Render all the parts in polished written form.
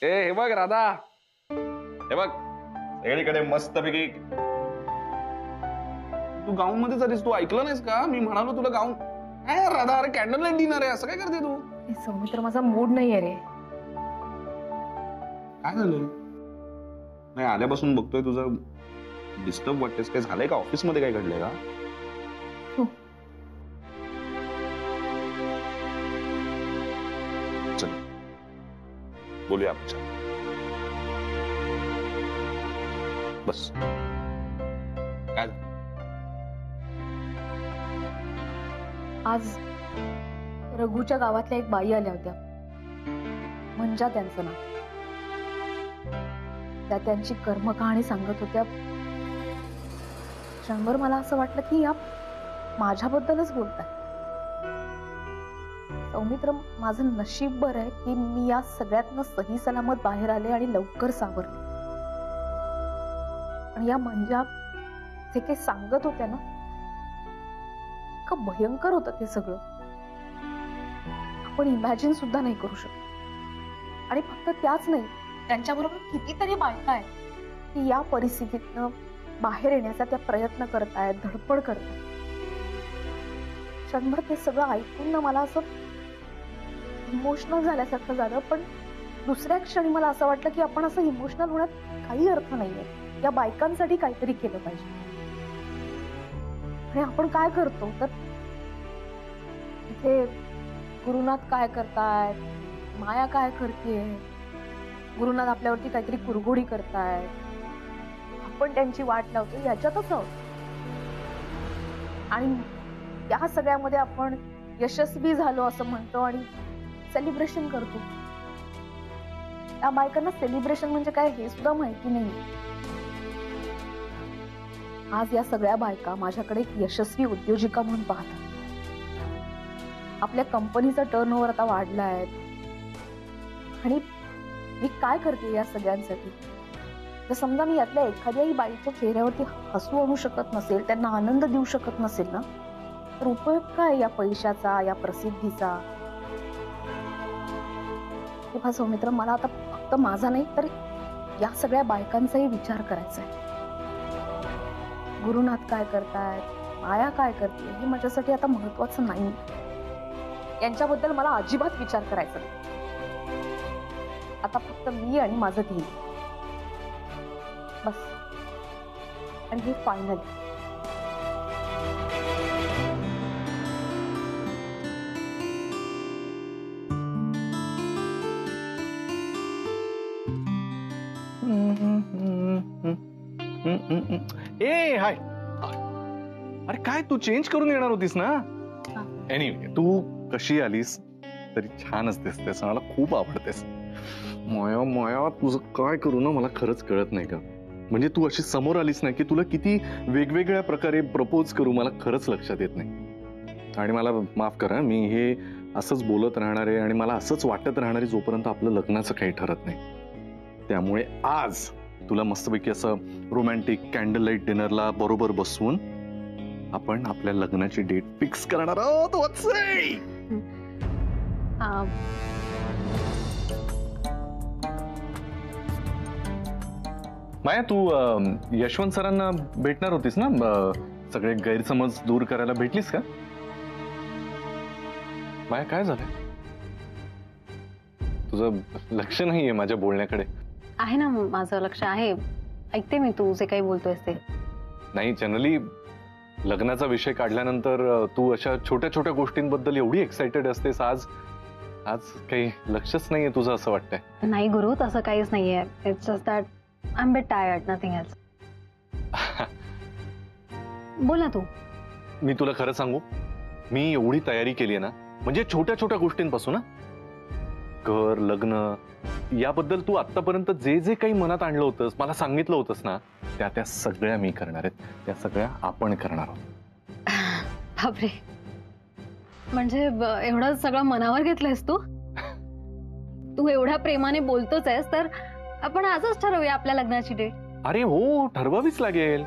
हे बघ राधा, हे बघ सगळीकडे मस्तपैकी तू गाऊन मध्ये झालीस. तू ऐकलं नाहीस का? मी म्हणालो तुला गाऊन. काय राधा, अरे कॅन्डल लाईट डिनर आहे, असं काय करते तू? सौमित्र, माझा मूड नाहीये रे. काय झालं? नाही आल्यापासून बघतोय तुझं डिस्टर्ब वाटतेस. काय झालंय का? ऑफिस मध्ये काय घडलंय का? चल बोलूया आपण. बस. काय आज रघुच्या गावातल्या एक बाई आल्या होत्या, मंजा त्यांचं नाव. त्या त्यांची कर्मकहाणी सांगत होत्या. क्षणभर मला असं वाटलं की या माझ्याबद्दलच बोलतात. सौमित्र, माझं नशीब बरं आहे की मी या सगळ्यातनं सही सलामत बाहेर आले आणि लवकर सावरले. आणि या मंजा जे काही सांगत होत्या ना, इतकं भयंकर होतं ते सगळं, आपण इमॅजिन सुद्धा नाही करू शकत. आणि फक्त त्याच नाही, त्यांच्याबरोबर कितीतरी बायका आहेत की या परिस्थितीतनं बाहेर येण्याचा त्या प्रयत्न करतायत, धडपड करतायत. क्षणभर ते सगळं ऐकून ना मला असं इमोशनल झाल्यासारखं झालं. पण दुसऱ्या क्षणी मला असं वाटलं की आपण असं इमोशनल होण्यात काही अर्थ नाहीये. या बायकांसाठी काहीतरी केलं पाहिजे. आणि आपण काय करतो तर इथे गुरुनाथ काय करतायत, माया काय करतेय, गुरुनाथ आपल्यावरती काहीतरी कुरघोडी करतायत, आपण त्यांची वाट लावतो, याच्यातच आहोत. आणि या सगळ्यामध्ये आपण यशस्वी झालो असं म्हणतो आणि सेलिब्रेशन करतो. या बायकांना सेलिब्रेशन म्हणजे काय हे सुद्धा माहिती नाही. आज या सगळ्या बायका माझ्याकडे एक यशस्वी उद्योजिका म्हणून पाहतात. आपल्या कंपनीचा टर्नओव्हर आता वाढलाय. आणि मी काय करते या सगळ्यांसाठी? तर समजा मी यातल्या एखाद्याही बाईच्या चेहऱ्यावरती हसू आणू शकत नसेल, त्यांना आनंद देऊ शकत नसेल ना, तर उपयोग काय या पैशाचा, या प्रसिद्धीचा? हे सौमित्र, मला आता फक्त माझा नाही तर या सगळ्या बायकांचाही विचार करायचा आहे. गुरुनाथ काय करतायत, माया काय करते, हे माझ्यासाठी आता महत्वाचं नाही. यांच्याबद्दल मला अजिबात विचार करायचा नाही. आता फक्त मी आणि माझं ध्येय, बस. आणि हे फायनल. ए हाय. अरे काय तू चेंज करून येणार होतीस ना? एनिवे, तू कशी आलीस तरी छानच दिसतेस. मला खूप आवडतेस. माया माया, तुझं काय करू ना मला खरंच कळत नाही का. म्हणजे तू अशी समोर आलीस ना की तुला किती वेगवेगळ्या प्रकारे प्रपोज करू मला खरंच लक्षात येत नाही. आणि मला माफ करा, मी हे असंच बोलत राहणार आहे आणि मला असंच वाटत राहणार आहे जोपर्यंत आपलं लग्नाचं काही ठरत नाही. त्यामुळे आज तुला मस्तपैकी असं रोमॅन्टिक कॅन्डल लाईट डिनरला बरोबर बसवून आपण आपल्या लग्नाची डेट फिक्स करणार आहोत. माया, तू यशवंत सरांना भेटणार होतीस ना? सगळे गैरसमज दूर करायला भेटलीस का? माया, काय झालंय? तुझं लक्ष नाहीये माझ्या बोलण्याकडे. आहे ना, माझं लक्ष आहे. ऐकते मी तू जे काही बोलतोयस ते. नाही, जनरली लग्नाचा विषय काढल्यानंतर तू अशा छोट्या छोट्या गोष्टींबद्दल एवढी एक्साइटेड असतेस. आज काही लक्षच नाहीये तुझं असं वाटतंय. नाही गुरु, तसं काहीच नाहीये. It's just that I am bit tired, nothing else. बोल ना तू. मी तुला खरं सांगू, मी एवढी तयारी केली आहे ना, म्हणजे छोट्या छोट्या गोष्टींपासून ना, घर, लग्न याबद्दल तू आतापर्यंत जे जे काही मनात आणलं होतंस, मला सांगितलं होतंस ना, त्या सगळ्या मी करणार आहेत. त्या सगळ्या आपण करणार आहोत. बापरे, म्हणजे एवढं सगळं मनावर घेतलंयस तू? तू एवढ्या प्रेमाने बोलतोच आहेस तर आपण आजच ठरवूया आपल्या लग्नाची डेट. अरे हो, ठरवावीच लागेल.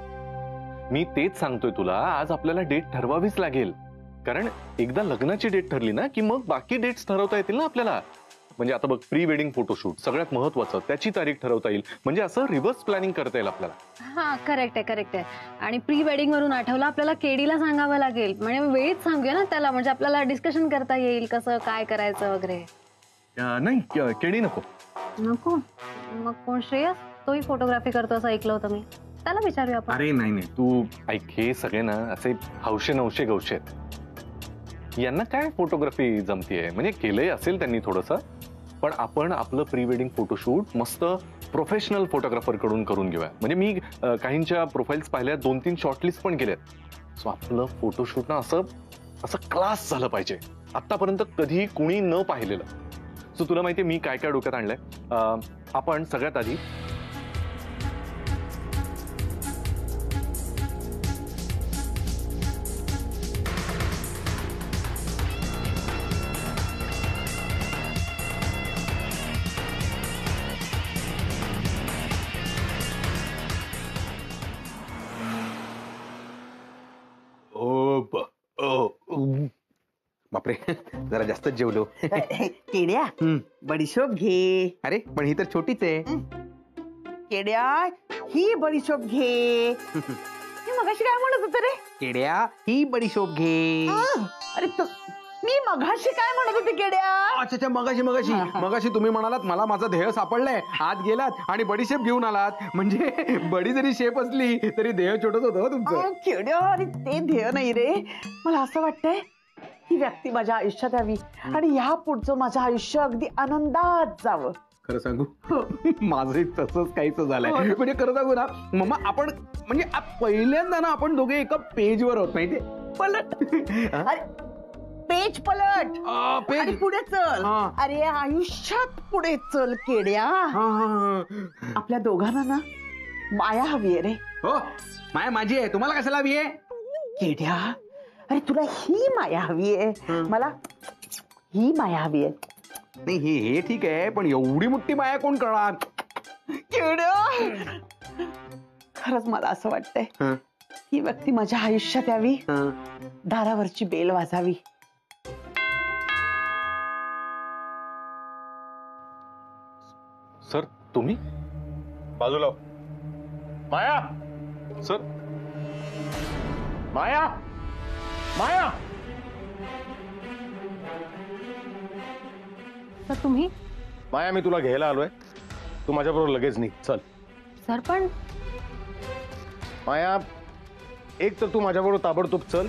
मी तेच सांगतोय तुला, आज आपल्याला डेट ठरवावीच लागेल. कारण एकदा लग्नाची डेट ठरली ना की मग बाकी डेट्स ठरवता येतील ना आपल्याला. म्हणजे आता बघ, प्री वेडिंग फोटोशूट सगळ्यात महत्वाचं, त्याची तारीख ठरवता येईल, म्हणजे असं रिव्हर्स प्लॅनिंग करता येईल आपल्याला. हा करेक्ट आहे. आणि प्री वेडिंग वरून आठवलं, आपल्याला केडीला सांगावं लागेल, म्हणजे वेळीच सांगूया ना त्याला, म्हणजे आपल्याला डिस्कशन करता येईल कसं काय करायचं वगैरे. नाही, केडी नको. नको? मग कोण? श्रेयस? तोही फोटोग्राफी करतो असं ऐकलं होतं मी, त्याला विचारूया आपण. अरे नाही, तू ऐक, हे सगळे ना असे हौशे नवशे गवशे आहेत. यांना काय फोटोग्राफी जमतीये, म्हणजे केलंय असेल त्यांनी थोडंसं, पण आपण आपलं प्री वेडिंग फोटोशूट मस्त प्रोफेशनल फोटोग्राफर कडून करून घेऊया. म्हणजे मी काहींच्या प्रोफाईल्स पाहिल्या, 2-3 शॉर्टलिस्ट पण केल्यात. सो आपलं फोटोशूट ना असं क्लास झालं पाहिजे, आतापर्यंत कधी कुणी न पाहिलेलं. सो तुला माहितीये मी काय काय डोक्यात आणलंय. आपण सगळ्यात आधी बापरे, जरा जास्तच जेवलो. केड्या बडीशोप घे. अरे पण ही तर छोटीच आहे. केड्या ही बडीशोप घे. मी मगाशी काय म्हणत होते रे? केड्या ही बडीशोप घे. अरे मी मगाशी काय म्हणत होते केड्या? अच्छा, मगाशी तुम्ही म्हणालात मला माझं ध्येय सापडलंय, आत गेलात आणि बडीशेप घेऊन आलात. म्हणजे बडी जरी शेप असली तरी ध्येय छोटच होतं तुमचं. केड्या, अरे ते ध्येय नाही रे. मला असं वाटतंय ही व्यक्ती माझ्या आयुष्यात यावी आणि या पुढचं माझं आयुष्य अगदी आनंदात जावं. खरं सांगू, माझंही तसंच काहीच झालंय. म्हणजे खरं सांगू ना मम्मा, आपण म्हणजे पहिल्यांदा ना आपण दोघे एका पेजवर आहोत, माहितीये. पलट, अरे पेज पलट, पेज पुढे चल. अरे आयुष्यात पुढे चल केड्या. आपल्या दोघांना ना माया हवी आहे रे. हो, माया माझी आहे, तुम्हाला कशाला हवी आहे? केड्या, अरे तुला ही माया हवी आहे, मला ही माया हवी आहे. नाही हे ठीक आहे, पण एवढी मोठी माया कोण करणार? केड्या, खरंच मला असं वाटतंय ही व्यक्ती माझ्या आयुष्यात यावी, दारावरची बेल वाजावी. सर तुम्ही? बाजूला माया. सर माया माया. तर तुम्ही? माया, मी तुला घ्यायला आलोय, तू माझ्याबरोबर लगेच निघ, चल. सर पण माया, एक तर तू माझ्याबरोबर ताबडतोब चल,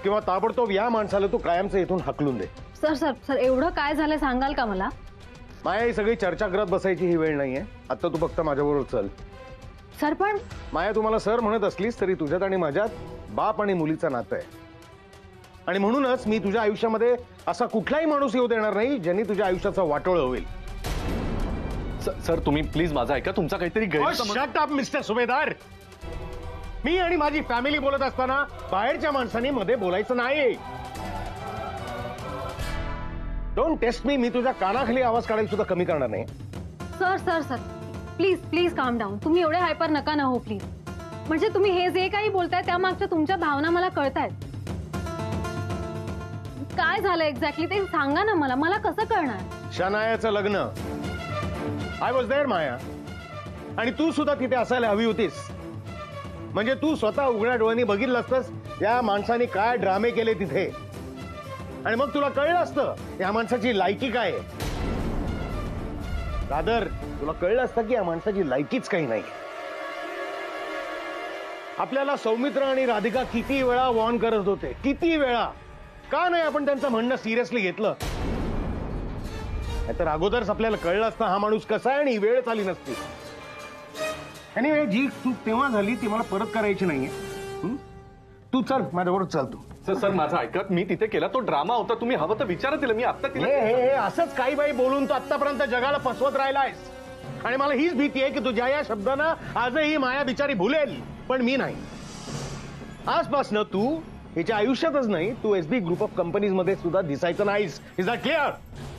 किंवा ताबडतोब या माणसाला तू कायमचं इथून हाकलून दे. सर एवढं काय झालंय सांगाल का मला? माया, ही सगळी चर्चा करत बसायची ही वेळ नाहीये, आता तू फक्त माझ्याबरोबर चल. सर पण माया, तुम्हाला सर म्हणत असलीस तरी तुझ्यात आणि माझ्यात बाप आणि मुलीचं नातं आहे, आणि म्हणूनच मी तुझ्या आयुष्यामध्ये असा कुठलाही माणूस येऊ देणार नाही ज्यांनी तुझ्या आयुष्याचा वाटोळ होईल. सर तुम्ही प्लीज माझा ऐका, तुमचा काहीतरी गैरसमज. शट अप मिस्टर सुभेदार. मी आणि माझी फॅमिली बोलत असताना बाहेरच्या माणसांनी मध्ये बोलायचं नाही. डोंट टेस्ट मी तुझ्या कानाखाली आवाज काढायला सुद्धा कमी करणार नाही. सर प्लीज काम डाऊन. तुम्ही एवढे हायपर नका ना हो प्लीज. म्हणजे तुम्ही हे जे काही बोलताय त्यामागच्या तुमच्या भावना मला कळतायत. काय झालं एक्झॅक्टली ते सांगा ना मला, मला कसं कळणार? शनायाचं लग्न, आय वॉज देअर माया, आणि तू सुद्धा तिथे असायला हवी होतीस. म्हणजे तू स्वतः उघड्या डोळ्यांनी बघितलं असतंस या माणसाने काय ड्रामे केले तिथे, आणि मग तुला कळलं असतं या माणसाची लायकी काय आहे. रादर तुला कळलं असतं की या माणसाची लायकीच काही नाही. आपल्याला सौमित्र आणि राधिका किती वेळा वॉर्न करत होते, किती वेळा. का नाही आपण त्यांचं म्हणणं सिरियसली घेतलं? तर अगोदरच आपल्याला कळलं असतं हा माणूस कसा आहे आणि वेळ चाली नसती. एनिवे, जी चूक तेव्हा झाली ती मला परत करायची नाहीये. तू चल माझ्याबरोबर, चल तू. सर माझा ऐकत, मी तिथे केला तो ड्रामा होता, तुम्ही हवं तर विचारा तिला. मी आता तिला हे असंच काही बाई बोलून तू आतापर्यंत जगाला फसवत राहिलायस, आणि मला हीच भीती आहे की तुझ्या या शब्दांना आजही माया बिचारी भुलेल, पण मी नाही. आजपासनं तू हिच्या आयुष्यातच नाही, तू एसबी ग्रुप ऑफ कंपनीज मध्ये सुद्धा दिसायचं नाहीस. Is that clear?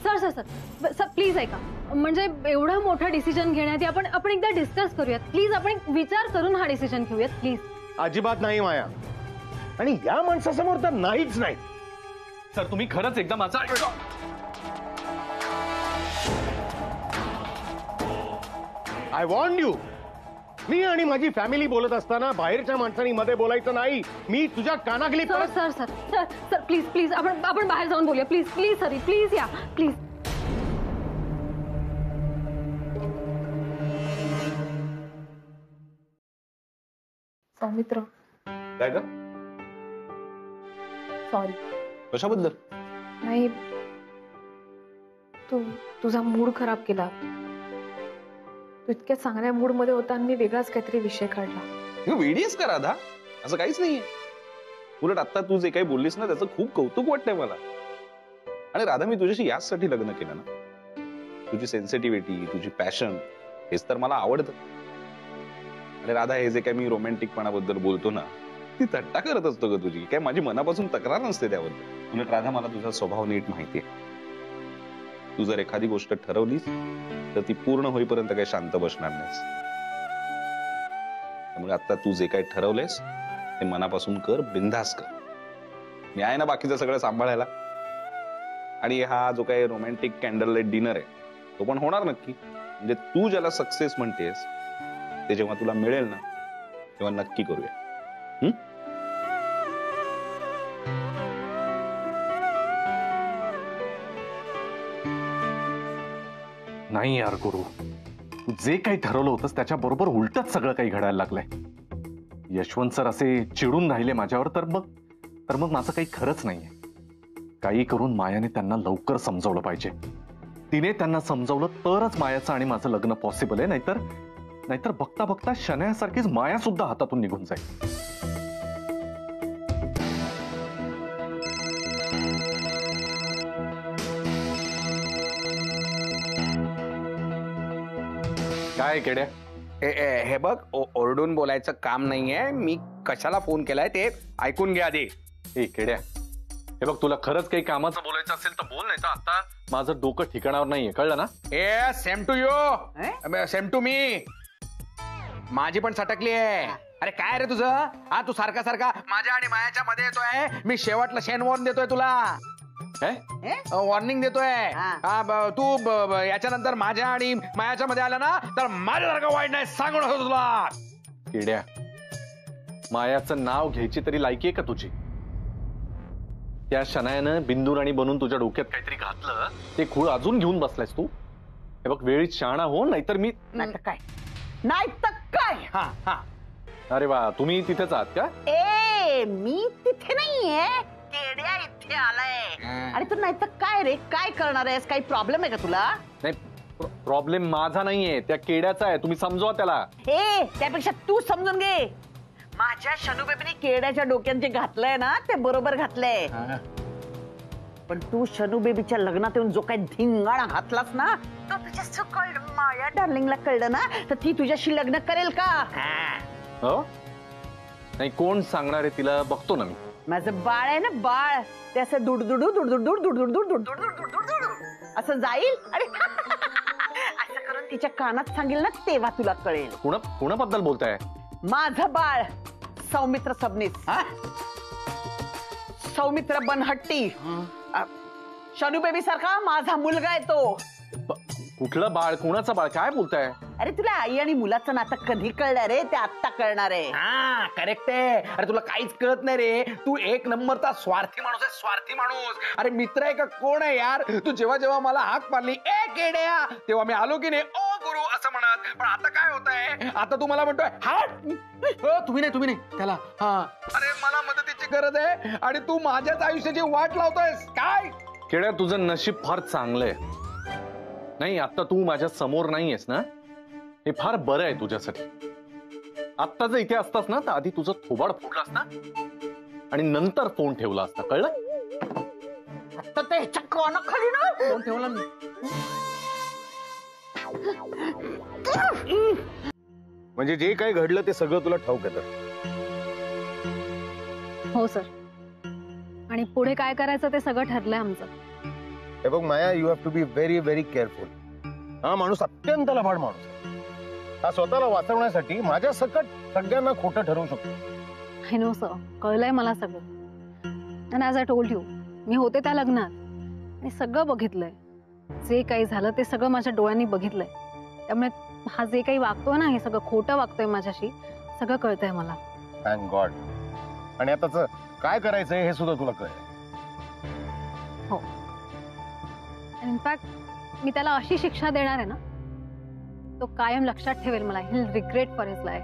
Sir please ऐका. म्हणजे एवढा मोठा डिसिजन घेण्याआधी आपण एकदा डिस्कस करूयात प्लीज. आपण विचार करून हा डिसिजन घेऊयात प्लीज. अजिबात नाही माया, आणि या माणसासमोर तर नाहीच नाही. सर तुम्ही खरंच एकदा माझा आय वॉन्ट यू. मी आणि माझी फॅमिली बोलत असताना बाहेरच्या माणसांनी मध्ये बोलायचं नाही. मी तुझ्या कानाखाली sir sir sir sir sir please please आपण बाहेर जाऊन बोलूया. प्लीज प्लीज सरी प्लीज या प्लीज. सौमित्र, काय ग? सॉरी. कशाबद्दल? नाही, तुझा मूड खराब केला. तू इतक्या चांगल्या मूड मध्ये होता आणि मी वेगळाच काहीतरी विषय काढला. वेडीस का राधा? असं काहीच नाहीये. उलट आता तू जे काही बोललीस ना त्याचं खूप कौतुक वाटतंय मला. आणि राधा, मी तुझ्याशी याचसाठी लग्न केलं ना. तुझी सेन्सिटिव्हिटी, तुझी पॅशन, हेच तर मला आवडतं. आणि राधा, हे जे काय मी रोमॅन्टिकपणाबद्दल बोलतो ना, ती थट्टा करत असतो ग तुझी. काय माझी मनापासून तक्रार नसते त्याबद्दल. उलट राधा, मला तुझा स्वभाव नीट माहितीये. तू जर एखादी गोष्ट ठरवलीस तर ती पूर्ण होईपर्यंत काही शांत बसणार नाहीस. त्यामुळे आता तू जे काही ठरवलेस ते मनापासून कर, बिनधास्त कर. मी आहे ना बाकीचं सगळं सांभाळायला. आणि हा जो काही रोमॅन्टिक कॅन्डल लाईट डिनर आहे तो पण होणार नक्की. म्हणजे तू ज्याला सक्सेस म्हणतेस ते जेव्हा तुला मिळेल ना तेव्हा नक्की करूया. नाही यार गुरु, तू जे काही ठरवलं होतंस त्याच्या बरोबर उलटच सगळं काही घडायला लागलंय. यशवंत सर असे चिडून राहिले माझ्यावर तर मग माझं काही खरंच नाहीये. काही करून मायाने त्यांना लवकर समजावलं पाहिजे. तिने त्यांना समजावलं तरच मायाचं आणि माझं लग्न पॉसिबल आहे. नाहीतर बघता बघता शनायासारखीच माया सुद्धा हातातून निघून जाईल. काय केड्या? हे बघ, ओरडून बोलायचं काम नाहीये. मी कशाला फोन केलाय ते ऐकून घ्या आधी. ए केड्या, हे बघ, तुला खरंच काही कामाचं बोलायचं असेल तर बोल. नाही तर आता माझं डोकं ठिकाणावर नाहीये, कळलं ना? ए same to you, same to me. माझी पण सटकली आहे. अरे काय रे तुझं? हा, तू सारखा सारखा माझ्या आणि मायाच्या मध्ये येतोय. मी शेवटला शेन वॉर्न देतोय तुला, वॉर्निंग देतोय. तू याच्यानंतर माझ्या आणि मायाच्या मध्ये आला ना तर माझ्यासारखं वाईट नाही सांगून होतो तुला. किड्या, मायाचं नाव घ्यायची तरी लायकी आहे का तुझी? त्या शनायानं बिंदुराणी बनून तुझ्या डोक्यात काहीतरी घातलं, ते खूळ अजून घेऊन बसलायस तू. हे बघ, वेळीत शहाणा हो, नाहीतर मी. नाही तर काय. हा हा. अरे वा, तुम्ही तिथेच आहात का? ए मी तिथे नाहीये, केड्या इथे आलाय. अरे तू नाही तर काय रे, काय करणार आहेस? काही प्रॉब्लेम आहे का तुला? नाही, प्रॉब्लेम माझा नाहीये, त्या केड्याचा आहे. तुम्ही समजवा त्याला. ए त्यापेक्षा तू समजून घे. माझ्या शनूबेबीने केड्याच्या डोक्यात जे घातलंय ना ते बरोबर घातलंय. पण तू शनूबेबीच्या लग्नात येऊन जो काही धिंगाणा घातलास ना, तो तुझ्या सकल माया डार्लिंगला कळलं ना तर ती तुझ्याशी लग्न करेल का? हो? नाही, कोण सांगणार आहे तिला? बघतो ना मी. माझं बाळ आहे ना, बाळ. ते असं दुडदुडू दुडदुडू दुडदुडू दुडदुडू दुडदुडू असं जाईल आणि असं करून तिच्या कानात सांगेल ना तेव्हा तुला कळेल. कुणाबद्दल बोलताय? माझं बाळ सौमित्र सबनीस. सौमित्र बनहट्टी. शनू बेबी सारखा माझा मुलगा आहे तो. कुठलं बाळ? कुणाचं बाळ? काय बोलताय? अरे तुला आई आणि मुलाचं नातं कधी कळणार रे? ते आत्ता कळणार आहे. हा करेक्ट आहे. अरे तुला काहीच कळत नाही रे. तू एक नंबरचा स्वार्थी माणूस आहे, स्वार्थी माणूस. अरे मित्र आहे का कोण आहे यार? तू जेव्हा जेव्हा मला हाक मारली ए केड्या, तेव्हा मी आलो की नाही ओ गुरु असं म्हणत. पण आता काय होतंय? आता तू मला म्हणतोय हाट. तुम्ही नाही त्याला. हा, अरे मला मदतीची गरज आहे आणि तू माझ्याच आयुष्याची वाट लावतोयस काय? केड्या, तुझं नशीब फार चांगलंय. नाही, आता तू माझ्या समोर नाहीयेस ना, हे फार बरं आहे तुझ्यासाठी. आत्ता जर इथे असतास ना तर आधी तुझं थोबाड फुटलं असता आणि नंतर फोन ठेवला असता, कळलं? आता ते ह्याच्या कानाखाली ना फोन ठेवला मी. म्हणजे जे काही घडलं ते सगळं तुला ठाऊक येतं? हो सर, आणि पुढे काय करायचं ते सगळं ठरलंय आमचं. हे बघ Maya, you have to be very very careful. हा माणूस अत्यंत लबाड माणूस आहे. हा स्वतःला वाचवण्यासाठी माझ्या सकट सगळ्यांना खोटं ठरवू शकतो. आय नो सर, कळलंय मला सगळं. आणि ॲज आय टोल्ड यू, मी होते त्या लग्नात आणि सगळं बघितलंय. जे काही झालं ते सगळं माझ्या डोळ्यांनी बघितलंय. त्यामुळे हा जे काही वागतोय ना, हे सगळं खोटं वागतोय माझ्याशी, सगळं कळतंय मला. Thank God. आणि आताच काय करायचंय हे सुद्धा तुला कळलं. हो, इनफॅक्ट मी त्याला अशी शिक्षा देणार आहे ना, तो कायम लक्षात ठेवेल मला. ही रिग्रेट फॉर हिज लाईफ.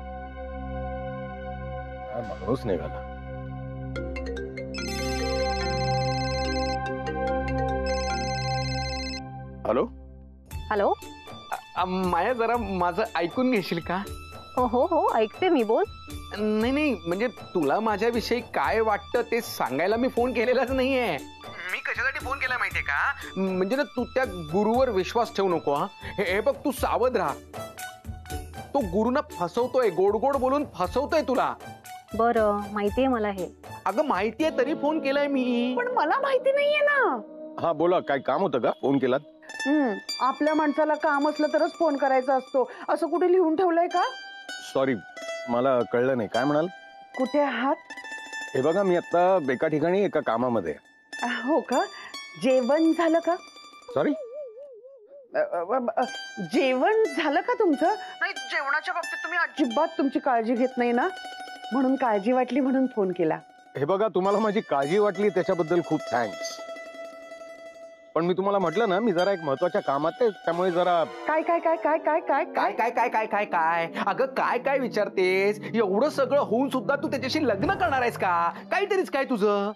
माणूस निघाला. Hello hello. माया, जरा माझं ऐकून घेशील का? हो हो हो, ऐकते मी, बोल. नाही नाही, म्हणजे तुला माझ्याविषयी काय वाटतं ते सांगायला मी फोन केलेलाच नाहीये. मी कशासाठी फोन केला माहितीये का? म्हणजे ना, तू त्या गुरुवर विश्वास ठेवू नको. हा, हे बघ, तू सावध राहा. तो गुरु ना फसवतोय, गोड गोड बोलून फसवतोय तुला. बरं, माहितीये मला हे. अगं माहितीये तरी फोन केलाय मी. पण मला माहिती नाहीये ना. हा बोला, काय काम होतं का? फोन केलात? आपल्या माणसाला काम असलं तरच फोन करायचा असतो, असं कुठे लिहून ठेवलंय का? सॉरी, मला कळलं नाही. काय म्हणाल? कुठे आहात? हे बघा, मी आता एका ठिकाणी एका कामामध्ये. हो का? जेवण झालं का? सॉरी, जेवण झालं का तुमचं? नाही, जेवणाच्या बाबतीत तुम्ही अजिबात तुमची काळजी घेत नाही ना, म्हणून काळजी वाटली म्हणून फोन केला. हे बघा, तुम्हाला माझी काळजी वाटली त्याच्याबद्दल खूप थँक्स. पण मी तुम्हाला म्हटलं ना, मी जरा एक महत्वाच्या कामात आहे, त्यामुळे जरा. काय काय काय काय काय काय काय काय काय काय काय काय अगं काय काय विचारतेस? एवढं सगळं होऊन सुद्धा तू त्याच्याशी लग्न करणार आहेस का? काहीतरीच काय तुझं?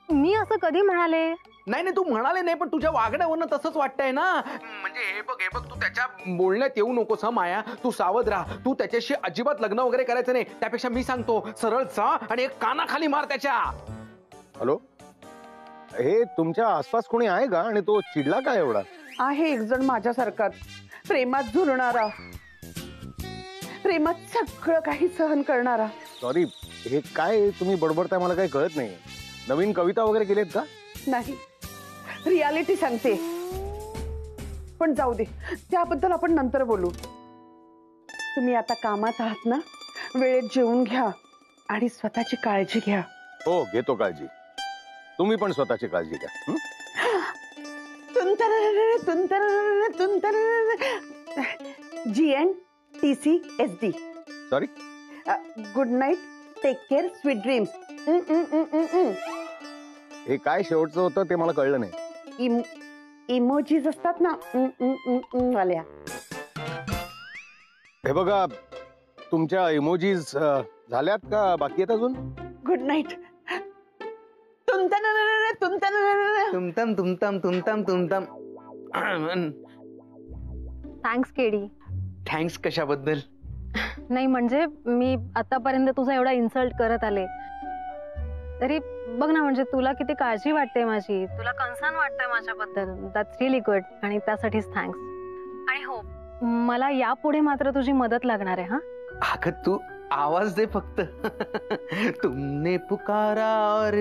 मी असं कधी म्हणाले? नाही नाही, तू म्हणाले नाही, पण तुझ्या वागण्यावरनं तसंच वाटतंय ना. म्हणजे हे बघ, तू त्याच्या बोलण्यात येऊ नकोस. हा माया, तू सावध राहा. तू त्याच्याशी अजिबात लग्न वगैरे करायचं नाही. त्यापेक्षा मी सांगतो, सरळ जा आणि एक कानाखाली मार त्याच्या. हॅलो, हे तुमच्या आसपास कोणी आहे का? आणि तो चिडला का एवढा? आहे एक जण माझ्यासारखाच, प्रेमात झुरणारा, प्रेमात सगळं काही सहन करणारा. सॉरी, हे काय तुम्ही बडबडताय? मला काही कळत नाही. नवीन कविता वगैरे केलीत का? नाही, रियालिटी सांगते. पण जाऊ दे, त्याबद्दल आपण नंतर बोलू. तुम्ही आता कामात आहात ना, वेळेत जेवून घ्या आणि स्वतःची काळजी घ्या. हो, घेतो काळजी. तुम्ही पण स्वतःची काळजी घ्या. GNTCSD. Sorry, good night, take care, sweet dreams. हे काय शेवटचं होतं ते मला कळलं नाही. इमोजीज असतात ना वाल्या. हे बघा, तुमच्या इमोजीज झाल्यात का बाकी आहेत अजून? Good night. तुमतम तुमतम तुमतम तुमतम. Thanks KD. थँक्स कशाबद्दल? नाही म्हणजे मी आतापर्यंत तुझा एवढा इन्सल्ट करत आले तरी बघ ना, म्हणजे तुला किती काळजी वाटते माझी, तुला कन्सर्न वाटतंय माझ्याबद्दल. दॅट्स रिअली गुड आणि त्यासाठीच थँक्स. आणि हो, मला यापुढे मात्र तुझी मदत लागणार आहे. हा अगं तू आवाज दे फक्त. तुमने पुकारा और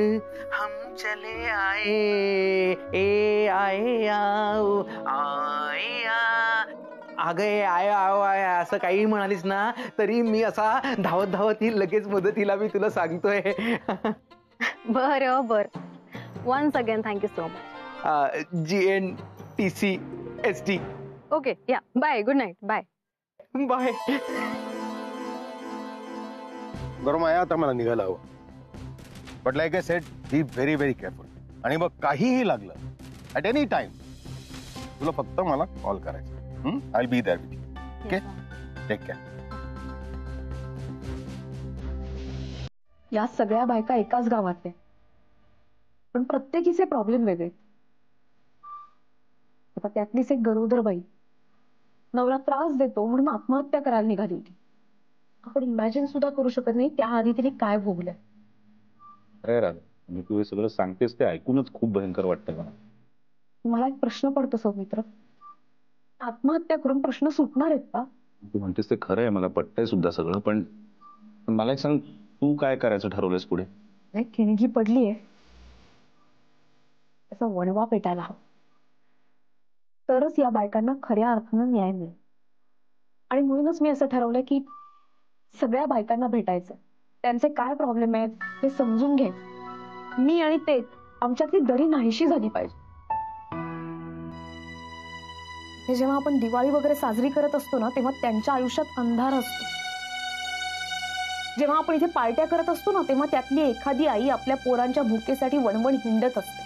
हम चले आए, ए आए आओ आए आ. अगं आय आओ आय असं काही म्हणालीस ना तरी मी असा धावत धावत ही लगेच मदतीला मी तुला सांगतोय. बर. Once again thank you so much. GNTCSD. Okay, yeah, bye. Good night. Bye bye. बरं माया, आता मला निघायला हवं. But like I said, be very very careful. आणि मग काहीही लागलं ॲट एनी टाइम तुला फक्त मला कॉल करायचा. I will be there with you. Okay, take care. या सगळ्या बायका एकाच गावातल्या, पण प्रत्येकीचे प्रॉब्लेम वेगळे. आता त्यातलीच एक गरोदर बाई नवरा त्रास देतो म्हणून आत्महत्या करायला निघाली होती. आपण इमॅजिन सुद्धा करू शकत नाही त्याआधी तिने काय भोगलंय. अरे राधा, मी तू हे सगळं सांगतेस ते ऐकूनच खूप भयंकर वाटतंय मला. मला एक प्रश्न पडतो सौमित्र, आत्महत्या करून प्रश्न सुटणार आहेत का? तू म्हणतेस ते खरं आहे, मला पटतंय सुद्धा सगळं, पण मला एक सांग, तू काय करायचं ठरवलंयस पुढे? एक खिणगी पडलीये, त्याचा वणवा पेटायला हवा, तरच या बायकांना खऱ्या अर्थानं न्याय मिळेल. आणि म्हणूनच मी असं ठरवलंय की सगळ्या बायकांना भेटायचं, त्यांचे काय प्रॉब्लेम आहेत हे समजून घे. मी आणि ते आमच्यातली दरी नाहीशी झाली पाहिजे. हे जेव्हा आपण दिवाळी वगैरे साजरी करत असतो ना, तेव्हा त्यांच्या आयुष्यात अंधार असतो. जेव्हा आपण इथे पार्ट्या करत असतो ना, तेव्हा त्यातली एखादी आई आपल्या पोरांच्या भुकेसाठी वणवण हिंडत असते.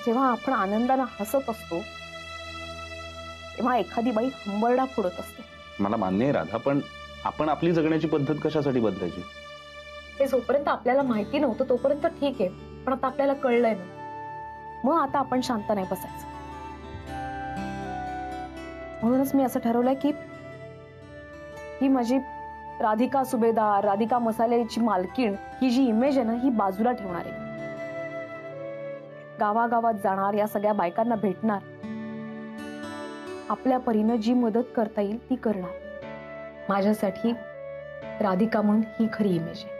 जेव्हा आपण आनंदानं हसत असतो तेव्हा एखादी बाई हंबरडा फोडत असते. मला मान्य आहे राधा, पण आपण आपली जगण्याची पद्धत कशासाठी बदलायची? हे जोपर्यंत आपल्याला माहिती नव्हतं तोपर्यंत ठीक आहे, पण आता आपल्याला कळलंय ना, मग आता आपण शांत नाही बसायचं. म्हणूनच मी असं ठरवलंय की ही माझी राधिका सुभेदार, राधिका मसाल्याची मालकीण ही जी इमेज आहे ना, ही बाजूला ठेवणार आहे. गावागावात जाणार, या सगळ्या बायकांना भेटणार, आपल्या परीनं जी मदत करता येईल ती करणार. माझ्यासाठी राधिका म्हणून ही खरी इमेज आहे.